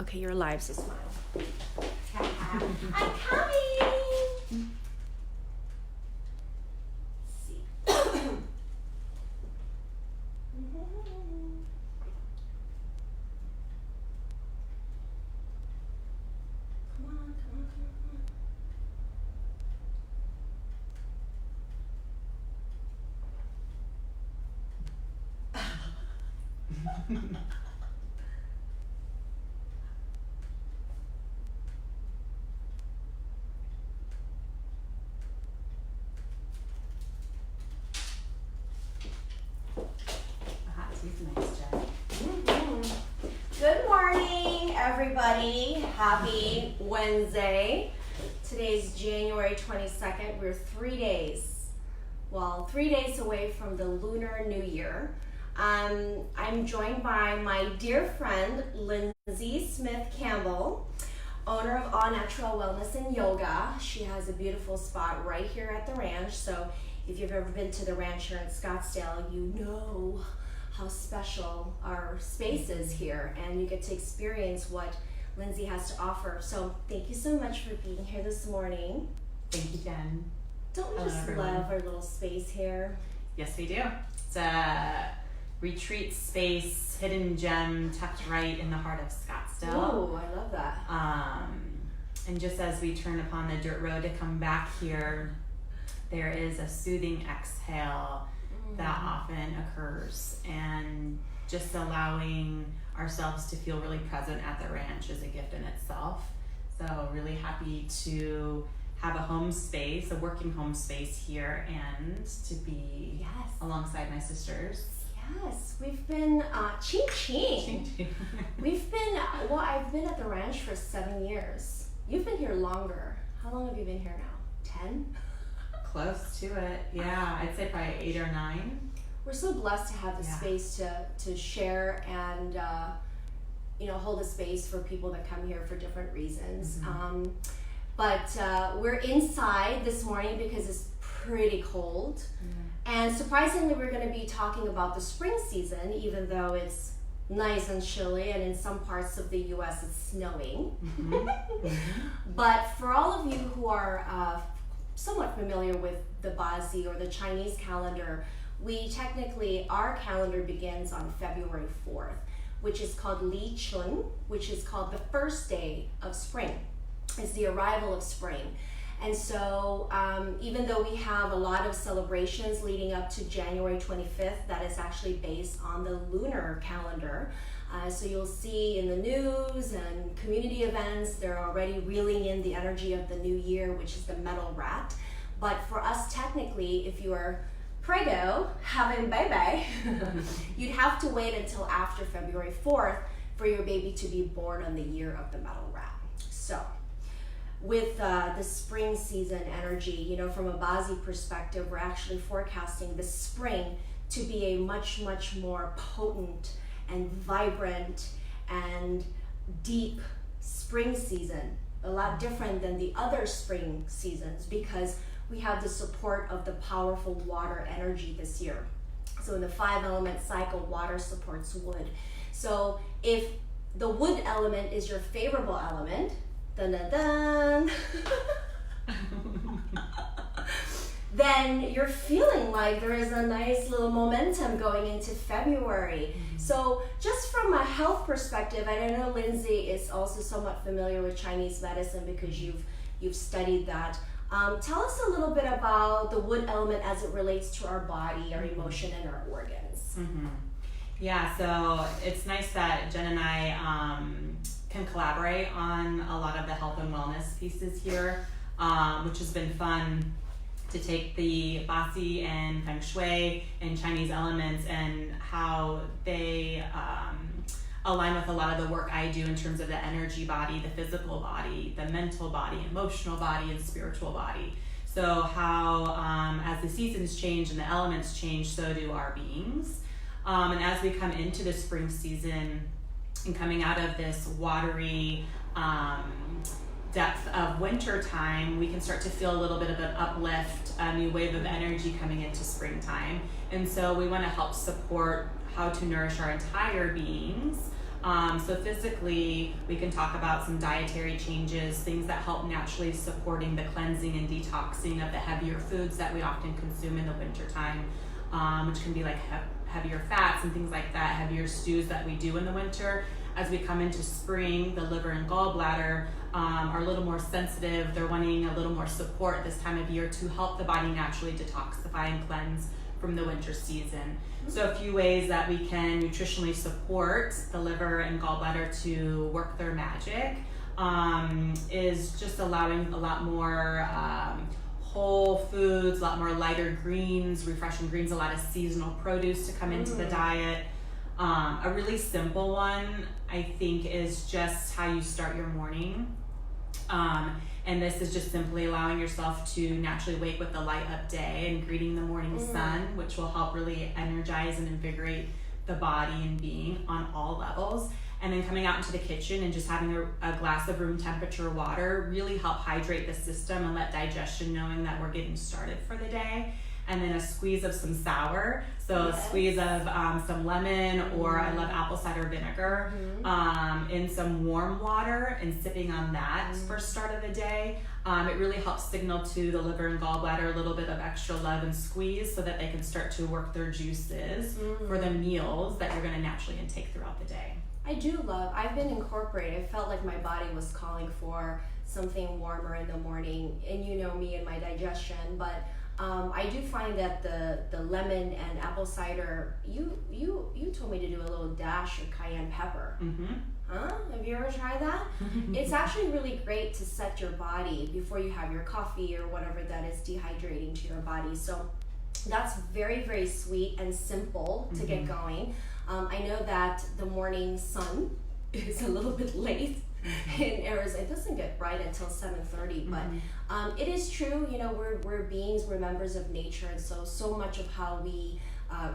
Okay, you're alive, so smile. I'm coming! Let's see. Come on. Good morning, everybody. Happy Wednesday. Today's January 22nd. We're 3 days away from the Lunar New Year. I'm joined by my dear friend, Lindsay Smith-Campbell, owner of All Natural Wellness and Yoga. She has a beautiful spot right here at the ranch. So if you've ever been to the ranch here in Scottsdale, you know how special our space is here, and you get to experience what Lindsay has to offer. So thank you so much for being here this morning. Thank you, Jen. Don't we just love our little space here? Yes, we do. It's a retreat space, hidden gem, tucked right in the heart of Scottsdale. Oh, I love that. And just as we turn upon the dirt road to come back here, there is a soothing exhale that often occurs, and just allowing ourselves to feel really present at the ranch is a gift in itself. So really happy to have a home space, a working home space here, and to be alongside my sisters. Yes, we've been ching ching. I've been at the ranch for 7 years. You've been here longer. How long have you been here now? 10? Close to it, yeah. I'd say probably 8 or 9. We're so blessed to have the space to share and hold a space for people that come here for different reasons. But we're inside this morning because it's pretty cold. And surprisingly, we're going to be talking about the spring season, even though it's nice and chilly, and in some parts of the U.S. it's snowing. But for all of you who are somewhat familiar with the BaZi or the Chinese calendar, our calendar begins on February 4th, which is called Li Chun, which is called the first day of spring. It's the arrival of spring. And so even though we have a lot of celebrations leading up to January 25th, that is actually based on the lunar calendar. So you'll see in the news and community events, they're already reeling in the energy of the new year, which is the metal rat. But for us, technically, if you are preggo, having baby, you'd have to wait until after February 4th for your baby to be born on the year of the metal rat. So with the spring season energy, from a BaZi perspective, we're actually forecasting the spring to be a much, much more potent and vibrant and deep spring season, a lot different than the other spring seasons because we have the support of the powerful water energy this year. So in the 5-element cycle, water supports wood. So if the wood element is your favorable element, dun dun dun, then you're feeling like there is a nice little momentum going into February. So just from a health perspective, and I know Lindsay is also somewhat familiar with Chinese medicine because you've studied that. Tell us a little bit about the wood element as it relates to our body, our emotion, and our organs. Yeah, so it's nice that Jen and I can collaborate on a lot of the health and wellness pieces here, which has been fun to take the BaZi and Feng Shui and Chinese elements and how they align with a lot of the work I do in terms of the energy body, the physical body, the mental body, emotional body, and spiritual body. So how as the seasons change and the elements change, so do our beings. And as we come into the spring season and coming out of this watery depth of winter time, we can start to feel a little bit of an uplift, a new wave of energy coming into springtime. And so we want to help support how to nourish our entire beings So physically, we can talk about some dietary changes, things that help naturally supporting the cleansing and detoxing of the heavier foods that we often consume in the wintertime, which can be like heavier fats and things like that, heavier stews that we do in the winter. As we come into spring, the liver and gallbladder are a little more sensitive. They're wanting a little more support this time of year to help the body naturally detoxify and cleanse from the winter season. So a few ways that we can nutritionally support the liver and gallbladder to work their magic is just allowing a lot more whole foods, a lot more lighter greens, refreshing greens, a lot of seasonal produce to come into the diet. A really simple one, I think, is just how you start your morning. And this is just simply allowing yourself to naturally wake with the light up day and greeting the morning sun, which will help really energize and invigorate the body and being on all levels. And then coming out into the kitchen and just having a glass of room temperature water really help hydrate the system and let digestion knowing that we're getting started for the day. And then a squeeze of some sour, so a squeeze of some lemon, or I love apple cider vinegar in some warm water and sipping on that for start of the day. It really helps signal to the liver and gallbladder a little bit of extra love and squeeze so that they can start to work their juices for the meals that you're going to naturally intake throughout the day. I've been incorporated. I felt like my body was calling for something warmer in the morning, and you know me and my digestion, but I do find that the lemon and apple cider, you told me to do a little dash of cayenne pepper. Huh? Have you ever tried that? It's actually really great to set your body before you have your coffee or whatever that is dehydrating to your body. So that's very, very sweet and simple to get going. I know that the morning sun is a little bit late in Arizona. It doesn't get bright until 7:30, but it is true, you know, we're beings, we're members of nature, and so much of how we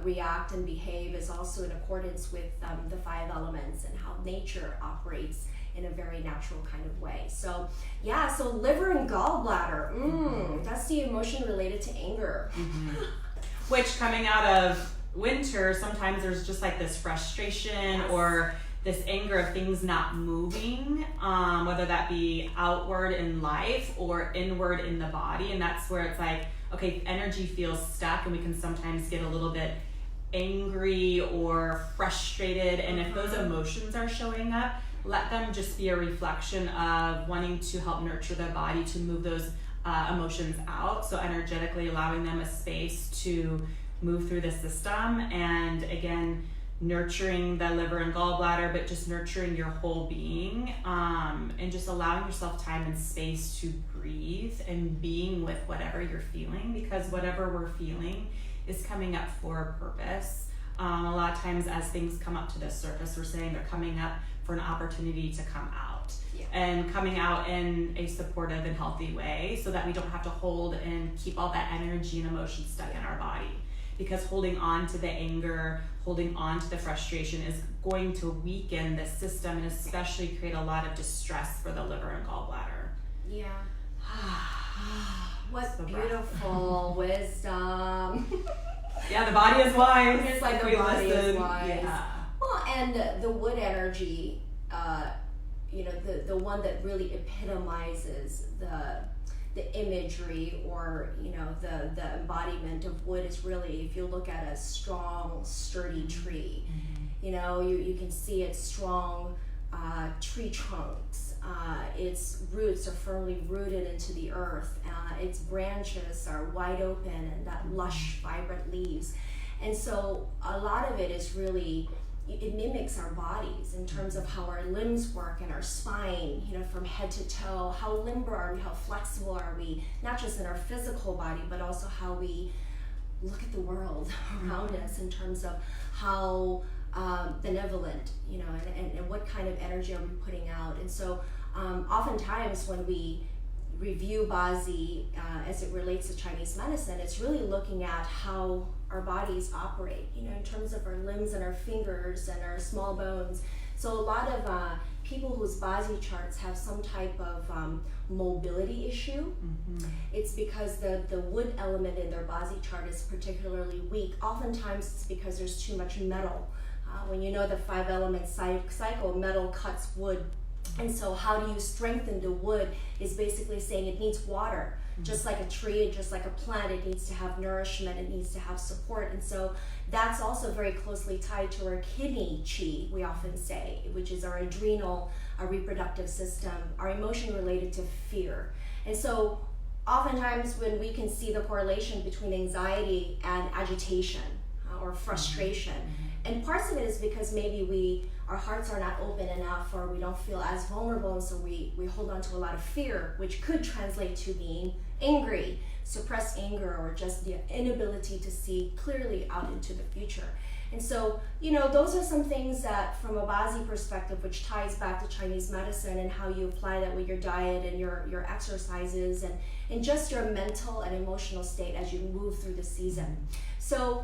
react and behave is also in accordance with the 5 elements and how nature operates in a very natural kind of way. So yeah, so liver and gallbladder, that's the emotion related to anger. Which, coming out of winter, sometimes there's just like this frustration or this anger of things not moving, whether that be outward in life or inward in the body. And that's where it's like, okay, energy feels stuck, and we can sometimes get a little bit angry or frustrated. And if those emotions are showing up, let them just be a reflection of wanting to help nurture the body to move those emotions out. So energetically allowing them a space to move through the system, and again, nurturing the liver and gallbladder, but just nurturing your whole being, and just allowing yourself time and space to breathe and being with whatever you're feeling, because whatever we're feeling is coming up for a purpose. A lot of times as things come up to the surface, we're saying they're coming up for an opportunity to come out, and coming out in a supportive and healthy way, so that we don't have to hold and keep all that energy and emotion stuck in our body. Because holding on to the anger, holding on to the frustration is going to weaken the system, and especially create a lot of distress for the liver and gallbladder. Yeah. What so beautiful wisdom. Yeah, the body is wise. It's like the body is wise. Yeah. Well, and the wood energy, you know, the one that really epitomizes the imagery, or you know, the embodiment of wood is really, if you look at a strong, sturdy tree, you know, you can see its strong tree trunks. Its roots are firmly rooted into the earth. Its branches are wide open, and that lush, vibrant leaves. And so a lot of it is really, it mimics our bodies in terms of how our limbs work and our spine, you know, from head to toe. How limber are we? How flexible are we? Not just in our physical body, but also how we look at the world around us in terms of how benevolent, you know, and what kind of energy are we putting out. And so oftentimes when we review BaZi as it relates to Chinese medicine, it's really looking at how our bodies operate, you know, in terms of our limbs and our fingers and our small bones. So a lot of people whose BaZi charts have some type of mobility issue. It's because the wood element in their BaZi chart is particularly weak. Oftentimes it's because there's too much metal When you know the 5 element cycle, metal cuts wood. And so how do you strengthen the wood is basically saying it needs water. Just like a tree, just like a plant, it needs to have nourishment, it needs to have support. And so that's also very closely tied to our kidney chi, we often say, which is our adrenal, our reproductive system, our emotion related to fear. And so oftentimes when we can see the correlation between anxiety and agitation or frustration, and parts of it is because maybe our hearts are not open enough, or we don't feel as vulnerable, and so we hold on to a lot of fear, which could translate to being angry, suppressed anger, or just the inability to see clearly out into the future. And so, those are some things that from a BaZi perspective, which ties back to Chinese medicine and how you apply that with your diet and your exercises and just your mental and emotional state as you move through the season. So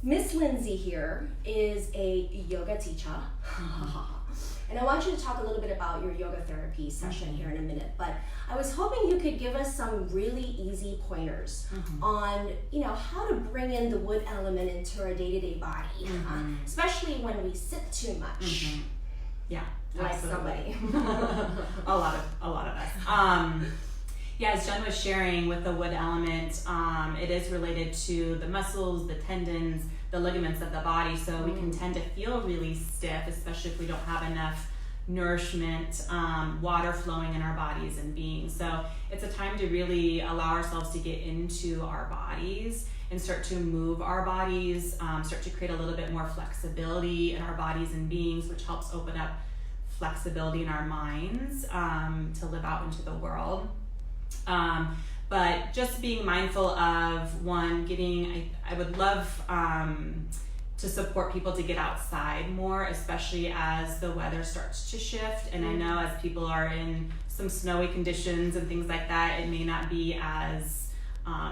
Miss Lindsay here is a yoga teacher. And I want you to talk a little bit about your yoga therapy session here in a minute, but I was hoping you could give us some really easy pointers on, how to bring in the wood element into our day-to-day body, especially when we sit too much. Yeah, like absolutely. somebody. a lot of us. Yeah, as Jen was sharing with the wood element, it is related to the muscles, the tendons, the ligaments of the body. So we can tend to feel really stiff, especially if we don't have enough nourishment, water flowing in our bodies and being. So it's a time to really allow ourselves to get into our bodies and start to move our bodies, start to create a little bit more flexibility in our bodies and beings, which helps open up flexibility in our minds to live out into the world. But just being mindful of I would love to support people to get outside more, especially as the weather starts to shift. And I know as people are in some snowy conditions and things like that, it may not be as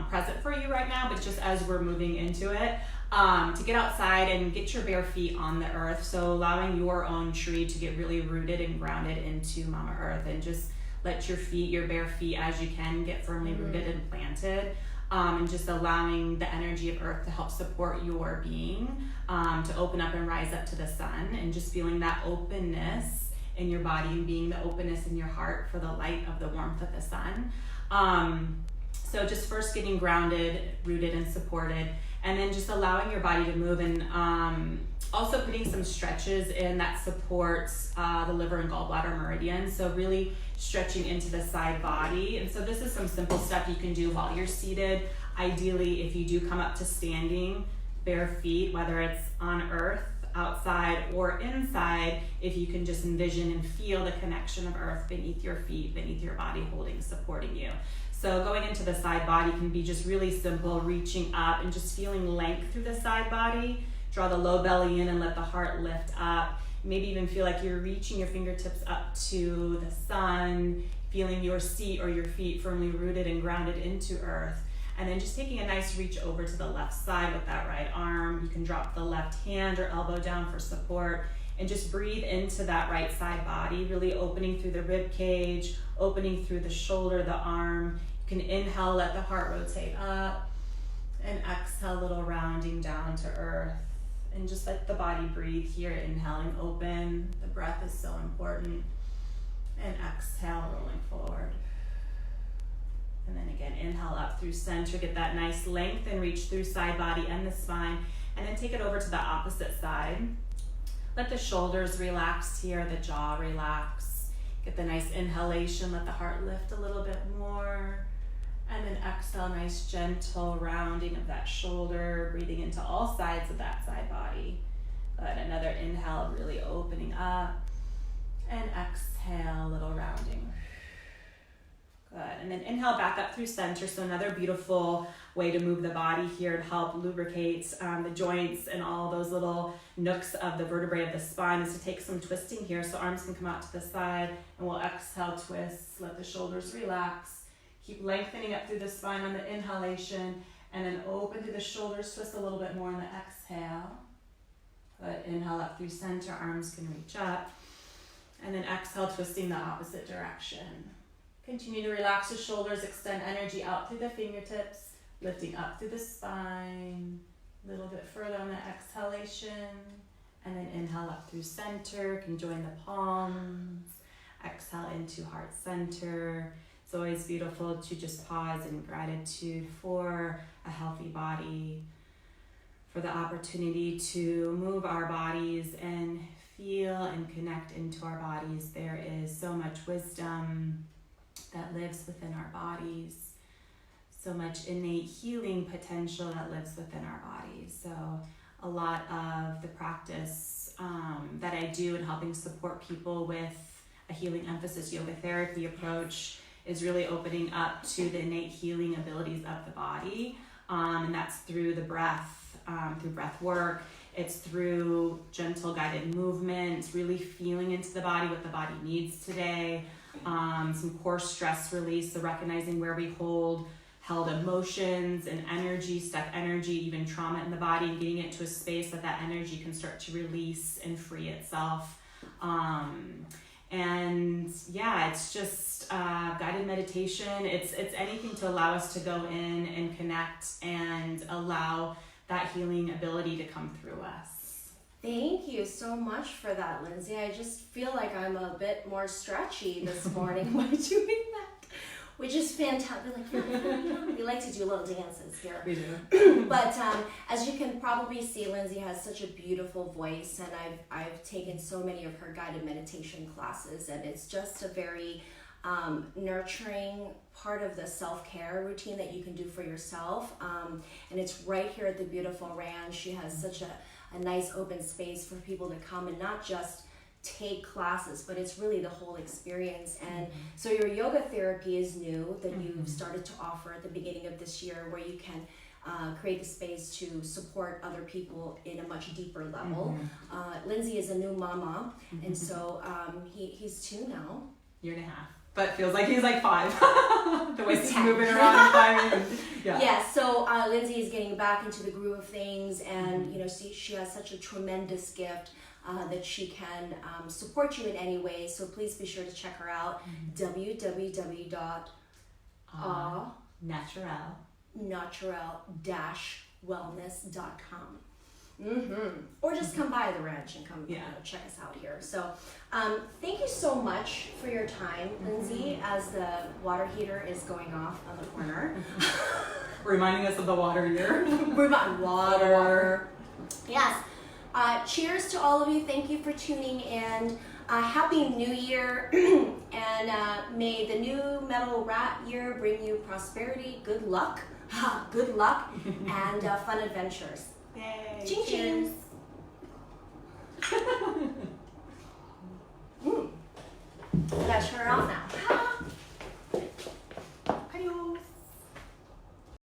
present for you right now, but just as we're moving into it, to get outside and get your bare feet on the earth. So allowing your own tree to get really rooted and grounded into Mama Earth, and just let your bare feet as you can, get firmly rooted and planted, and just allowing the energy of earth to help support your being, to open up and rise up to the sun, and just feeling that openness in your body and being the openness in your heart for the light of the warmth of the sun. So just first getting grounded, rooted, and supported, and then just allowing your body to move, and also putting some stretches in that supports the liver and gallbladder meridian. So really stretching into the side body. And so this is some simple stuff you can do while you're seated. Ideally, if you do come up to standing, bare feet, whether it's on earth, outside, or inside, if you can just envision and feel the connection of earth beneath your feet, beneath your body, holding, supporting you. So going into the side body can be just really simple, reaching up and just feeling length through the side body. Draw the low belly in and let the heart lift up. Maybe even feel like you're reaching your fingertips up to the sun, feeling your seat or your feet firmly rooted and grounded into earth. And then just taking a nice reach over to the left side with that right arm. You can drop the left hand or elbow down for support, and just breathe into that right side body, really opening through the rib cage, opening through the shoulder, the arm. You can inhale, let the heart rotate up, and exhale, a little rounding down to earth. And just let the body breathe here, inhaling open. The breath is so important. And exhale, rolling forward. And then again, inhale up through center, get that nice length and reach through side body and the spine. And then take it over to the opposite side. Let the shoulders relax here, the jaw relax. Get the nice inhalation, let the heart lift a little bit more. And then exhale, nice gentle rounding of that shoulder, breathing into all sides of that side body. Good, another inhale, really opening up. And exhale, a little rounding. Good, and then inhale back up through center. So another beautiful way to move the body here to help lubricate the joints and all those little nooks of the vertebrae of the spine is to take some twisting here. So arms can come out to the side, and we'll exhale, twist, let the shoulders relax. Keep lengthening up through the spine on the inhalation, and then open through the shoulders, twist a little bit more on the exhale. Good, inhale up through center, arms can reach up. And then exhale, twisting the opposite direction. Continue to relax the shoulders, extend energy out through the fingertips, lifting up through the spine. A little bit further on the exhalation, And then inhale up through center, can join the palms. Exhale into heart center. It's always beautiful to just pause in gratitude for a healthy body, for the opportunity to move our bodies and feel and connect into our bodies. There is so much wisdom that lives within our bodies, so much innate healing potential that lives within our bodies. So a lot of the practice that I do in helping support people with a healing emphasis yoga therapy approach is really opening up to the innate healing abilities of the body. And that's through the breath, through breath work. It's through gentle guided movement, really feeling into the body, what the body needs today. Some core stress release, so recognizing where we held emotions and energy, stuck energy, even trauma in the body, and getting it to a space that that energy can start to release and free itself. And yeah, it's just guided meditation. It's anything to allow us to go in and connect and allow that healing ability to come through us. Thank you so much for that, Lindsay. I just feel like I'm a bit more stretchy this morning by doing that, which is fantastic. We like to do little dances here. We do. But as you can probably see, Lindsay has such a beautiful voice, and I've taken so many of her guided meditation classes, and it's just a very nurturing part of the self-care routine that you can do for yourself. And it's right here at the beautiful ranch. She has such a nice open space for people to come and not just take classes, but it's really the whole experience. And so your yoga therapy is new that you've started to offer at the beginning of this year, where you can create the space to support other people in a much deeper level. Lindsay is a new mama, and so he's 2 now. Year and a half. But feels like he's like 5. The way he's moving around, climbing. Yeah, so Lindsay is getting back into the groove of things, and you know, she has such a tremendous gift that she can support you in any way. So please be sure to check her out. www.natural-wellness.com. Or just come by the ranch and come check us out here. So thank you so much for your time, Lindsay, as the water heater is going off on the corner. Reminding us of the water here. We're about water. Yes. Cheers to all of you. Thank you for tuning in. Happy New Year. And may the new metal rat year bring you prosperity, good luck, and fun adventures. Yay! Ching ching! Let's turn it off now.